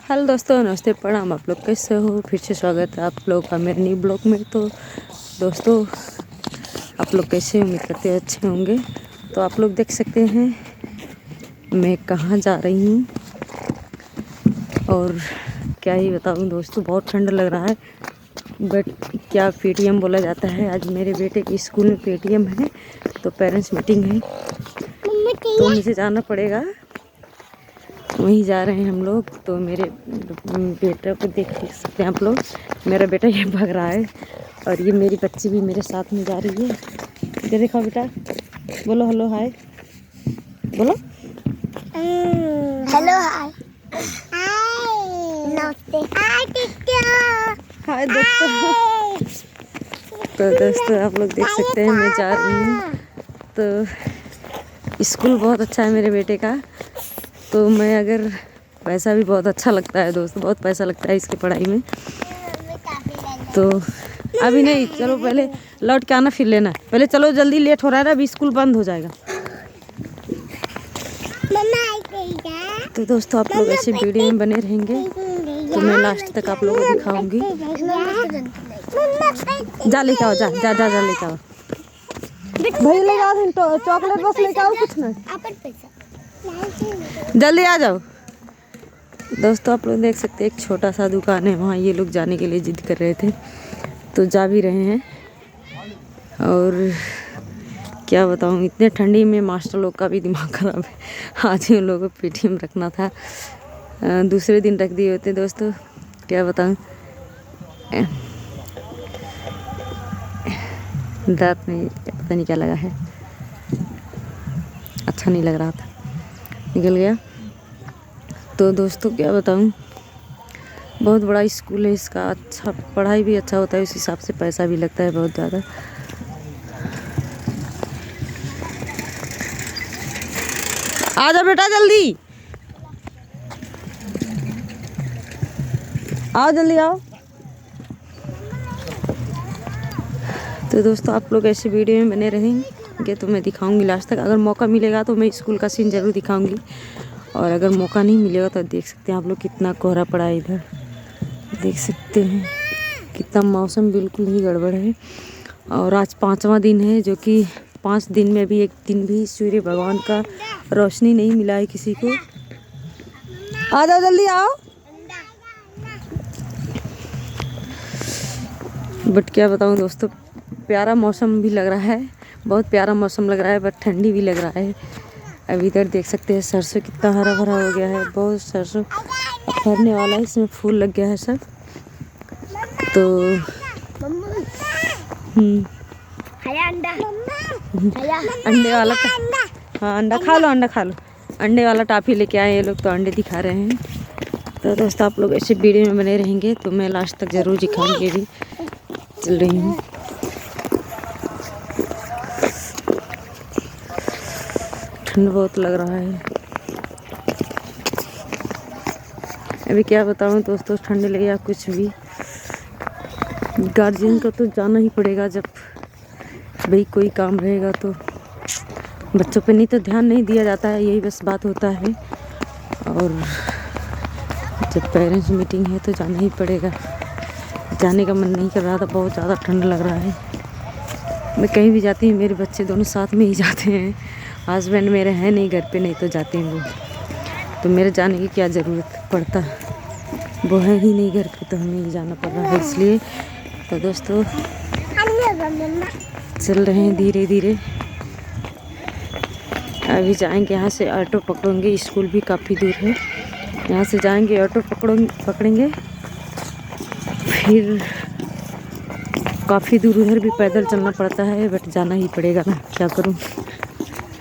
Hello दोस्तों, नमस्ते, प्रणाम। आप लोग कैसे हो? फिर से स्वागत है आप लोग का मेरे न्यू ब्लॉग में। तो दोस्तों, आप लोग कैसे, उम्मीद करते हैं अच्छे होंगे। तो आप लोग देख सकते हैं मैं कहाँ जा रही हूँ और क्या ही बताऊँ दोस्तों, बहुत ठंड लग रहा है। बट क्या पेटीएम बोला जाता है। आज मेरे बेटे के स्कूल में पेटीएम है, तो पेरेंट्स मीटिंग है, तो मुझे जाना पड़ेगा। वहीं जा रहे हैं हम लोग। तो मेरे बेटे को देख सकते हैं आप लोग। मेरा बेटा ये भाग रहा है और ये मेरी बच्ची भी मेरे साथ में जा रही है। इधर देखो बेटा, बोलो हेलो हाय, बोलो हेलो हाय नमस्ते हाय दोस्तों। तो दोस्तों, आप लोग देख सकते हैं मैं जा रही हूँ। तो स्कूल बहुत अच्छा है मेरे बेटे का। तो मैं अगर पैसा भी बहुत अच्छा लगता है दोस्तों, बहुत पैसा लगता है इसकी पढ़ाई में। तो अभी नहीं, चलो पहले लौट के आना फिर लेना। पहले चलो, जल्दी लेट हो रहा है ना, अभी स्कूल बंद हो जाएगा। तो दोस्तों, आप लोग ऐसे वीडियो में बने रहेंगे तो मैं लास्ट तक आप लोगों को दिखाऊंगी। जा लेके आओ, जा जा जा जा लेके आओ भाई, ले आओ चॉकलेट, बस लेके आओ, कुछ ना, जल्दी आ जाओ। दोस्तों, आप लोग देख सकते हैं एक छोटा सा दुकान है, वहाँ ये लोग जाने के लिए जिद कर रहे थे, तो जा भी रहे हैं। और क्या बताऊँ, इतने ठंडी में मास्टर लोग का भी दिमाग ख़राब है। आज ही उन लोगों को पेटीएम रखना था, दूसरे दिन रख दिए होते दोस्तों। क्या बताऊँ, दांत में पता नहीं क्या लगा है, अच्छा नहीं लग रहा था, निकल गया। तो दोस्तों, क्या बताऊँ, बहुत बड़ा स्कूल है इसका। अच्छा, पढ़ाई भी अच्छा होता है, उस हिसाब से पैसा भी लगता है बहुत ज़्यादा। आ जाओ बेटा, जल्दी आओ, जल्दी आओ। तो दोस्तों, आप लोग ऐसे वीडियो में बने रहेंगे तो मैं दिखाऊंगी लास्ट तक। अगर मौका मिलेगा तो मैं स्कूल का सीन ज़रूर दिखाऊंगी, और अगर मौका नहीं मिलेगा तो देख सकते हैं आप लोग कितना कोहरा पड़ा है इधर। देख सकते हैं कितना मौसम बिल्कुल ही गड़बड़ है। और आज 5वां दिन है, जो कि 5 दिन में भी एक दिन भी सूर्य भगवान का रोशनी नहीं मिला है किसी को। आ जाओ, जल्दी आओ। बट क्या बताऊं दोस्तों, प्यारा मौसम भी लग रहा है, बहुत प्यारा मौसम लग रहा है, बट ठंडी भी लग रहा है। अब इधर देख सकते हैं सरसों कितना हरा भरा हो गया है, बहुत सरसों फरने वाला है, इसमें फूल लग गया है सब। तो अंडे वाला, हाँ अंडा खा लो, अंडा खा लो। अंडे वाला टाफी लेके आए ये लोग, तो अंडे दिखा रहे हैं। तो दोस्तों, आप लोग ऐसे वीडियो में बने रहेंगे तो मैं लास्ट तक ज़रूर दिखाऊंगी। भी चल रही हूँ, ठंड बहुत लग रहा है। अभी क्या बताऊँ दोस्तों, ठंड लगे या कुछ भी, गार्जियन को तो जाना ही पड़ेगा। जब भाई कोई काम रहेगा तो बच्चों पे नहीं तो ध्यान नहीं दिया जाता है, यही बस बात होता है। और जब पेरेंट्स मीटिंग है तो जाना ही पड़ेगा। जाने का मन नहीं कर रहा था, बहुत ज़्यादा ठंड लग रहा है। मैं कहीं भी जाती हूँ, मेरे बच्चे दोनों साथ में ही जाते हैं। हस्बैंड मेरे हैं नहीं घर पे, नहीं तो जाते हैं वो, तो मेरे जाने की क्या ज़रूरत पड़ता, वो है ही नहीं घर पे, तो हमें ही जाना पड़ रहा है इसलिए। तो दोस्तों, चल रहे हैं धीरे धीरे। अभी जाएंगे यहाँ से, ऑटो पकड़ेंगे, स्कूल भी काफ़ी दूर है। यहाँ से जाएंगे, ऑटो पकड़ेंगे, फिर काफ़ी दूर उधर भी पैदल चलना पड़ता है, बट जाना ही पड़ेगा ना, क्या करूँ।